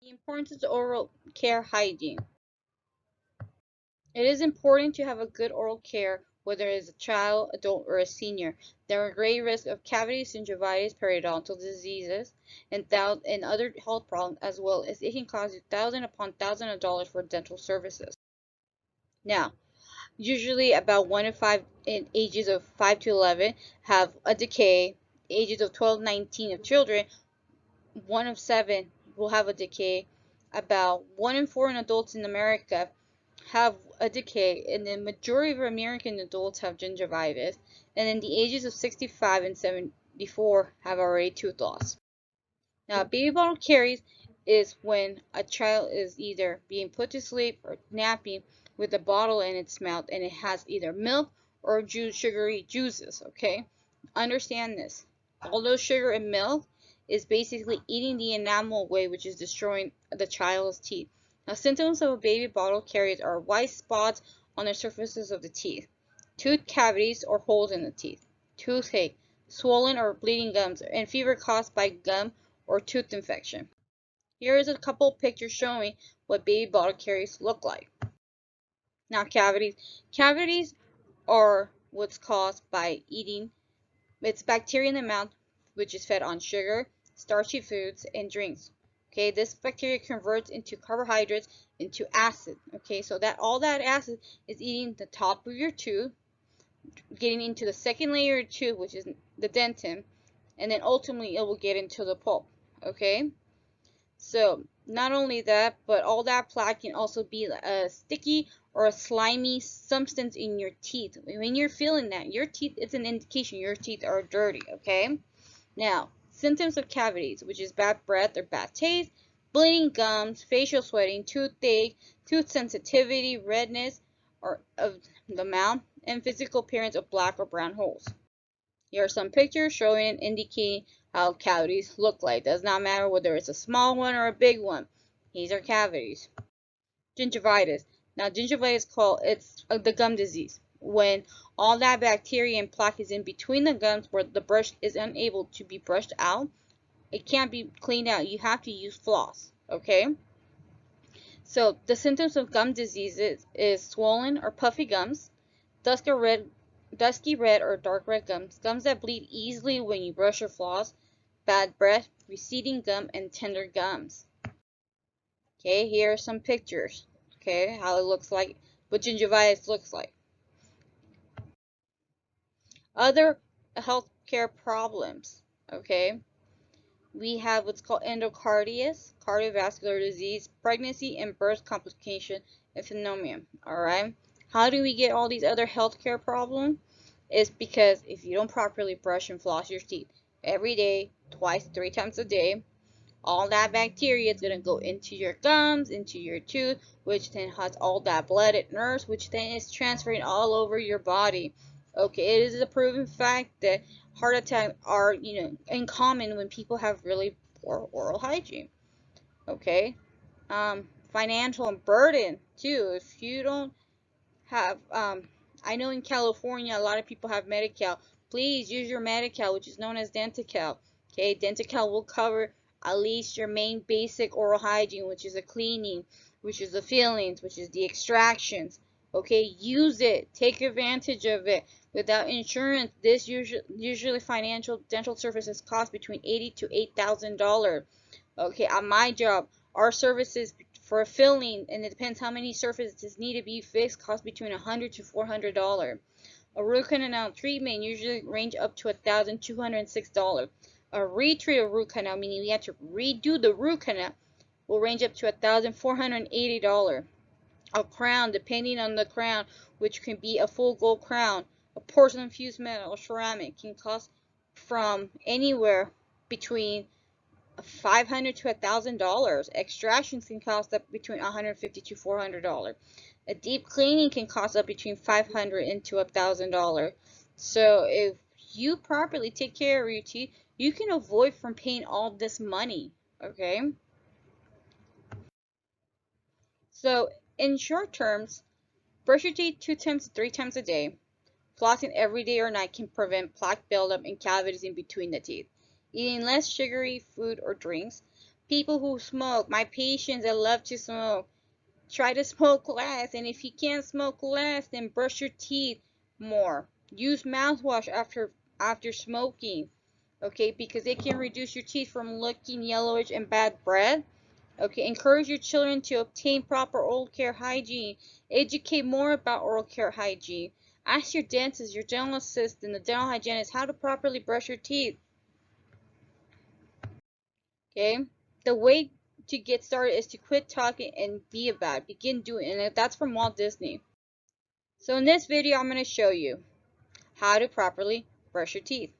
The importance of oral care hygiene. It is important to have a good oral care whether it is a child, adult, or a senior. There are great risks of cavities, gingivitis, periodontal diseases, and other health problems, as well as it can cost you thousands upon thousands of dollars for dental services. Now, usually about 1 in 5 in ages of 5 to 11 have a decay. Ages of 12 to 19 of children, 1 of 7 will have a decay. About 1 in 4 in adults in America have a decay, and the majority of American adults have gingivitis, and in the ages of 65 and 74 have already tooth loss. Now, baby bottle caries is when a child is either being put to sleep or napping with a bottle in its mouth, and it has either milk or sugary juices, okay? Understand this. Although sugar and milk is basically eating the enamel away, which is destroying the child's teeth. Now, symptoms of a baby bottle caries are white spots on the surfaces of the teeth, tooth cavities or holes in the teeth, toothache, swollen or bleeding gums, and fever caused by gum or tooth infection. Here is a couple pictures showing what baby bottle caries look like. Now, cavities. Cavities are what's caused by eating. It's bacteria in the mouth, which is fed on sugar, starchy foods, and drinks. Okay, this bacteria converts into carbohydrates into acid. Okay, so that all that acid is eating the top of your tooth, getting into the second layer of tooth, which is the dentin, and then ultimately it will get into the pulp. Okay, so not only that, but all that plaque can also be a sticky or a slimy substance in your teeth. When you're feeling that, your teeth, it's an indication your teeth are dirty. Okay, now symptoms of cavities, which is bad breath or bad taste, bleeding gums, facial sweating, toothache, tooth sensitivity, redness or of the mouth, and physical appearance of black or brown holes. Here are some pictures showing and indicating how cavities look like. Does not matter whether it's a small one or a big one. These are cavities. Gingivitis. Now, gingivitis it's the gum disease. When all that bacteria and plaque is in between the gums where the brush is unable to be brushed out, it can't be cleaned out. You have to use floss, okay? So the symptoms of gum disease is swollen or puffy gums, dusky red or dark red gums, gums that bleed easily when you brush or floss, bad breath, receding gum, and tender gums. Okay, here are some pictures. Okay, how it looks like, what gingivitis looks like. Other healthcare problems, okay, we have what's called endocarditis, cardiovascular disease, pregnancy and birth complication, and pneumonia. All right, how do we get all these other healthcare problems? It's because if you don't properly brush and floss your teeth every day, twice, 3 times a day, all that bacteria is going to go into your gums, into your tooth, which then has all that blood it nerves, which then is transferring all over your body. Okay, it is a proven fact that heart attacks are, uncommon when people have really poor oral hygiene. Okay, financial burden too. If you don't have, I know in California a lot of people have Medi-Cal. Please use your Medi-Cal, which is known as Denti-Cal. Okay, Denti-Cal will cover at least your main basic oral hygiene, which is the cleaning, which is the fillings, which is the extractions. Okay, use it. Take advantage of it. Without insurance, this usually financial dental services cost between $80 to $8,000. Okay, at my job, our services for a filling, and it depends how many surfaces need to be fixed, cost between $100 to $400. A root canal treatment usually range up to $1,206. A retreat of root canal, meaning we have to redo the root canal, will range up to $1,480. A crown, depending on the crown, which can be a full gold crown, a porcelain fused metal, or ceramic, can cost from anywhere between $500 to $1,000. Extractions can cost up between $150 to $400. A deep cleaning can cost up between $500 and to $1,000. So if you properly take care of your teeth, you can avoid from paying all this money. Okay. So in short terms, brush your teeth 2 times to 3 times a day. Flossing every day or night can prevent plaque buildup and cavities in between the teeth. Eating less sugary food or drinks. People who smoke, my patients that love to smoke, try to smoke less. And if you can't smoke less, then brush your teeth more. Use mouthwash after smoking, okay, because it can reduce your teeth from looking yellowish and bad breath. Okay, encourage your children to obtain proper oral care hygiene. Educate more about oral care hygiene. Ask your dentist, your dental assistant, the dental hygienist how to properly brush your teeth. Okay, the way to get started is to quit talking and be about it. Begin doing it. And that's from Walt Disney. So in this video, I'm going to show you how to properly brush your teeth.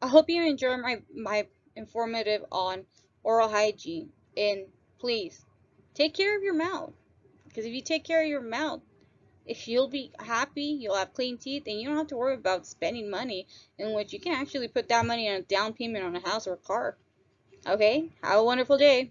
I hope you enjoy my informative on oral hygiene. And please take care of your mouth. Because if you take care of your mouth, if you'll be happy, you'll have clean teeth, and you don't have to worry about spending money in which you can actually put that money on a down payment on a house or a car. Okay? Have a wonderful day.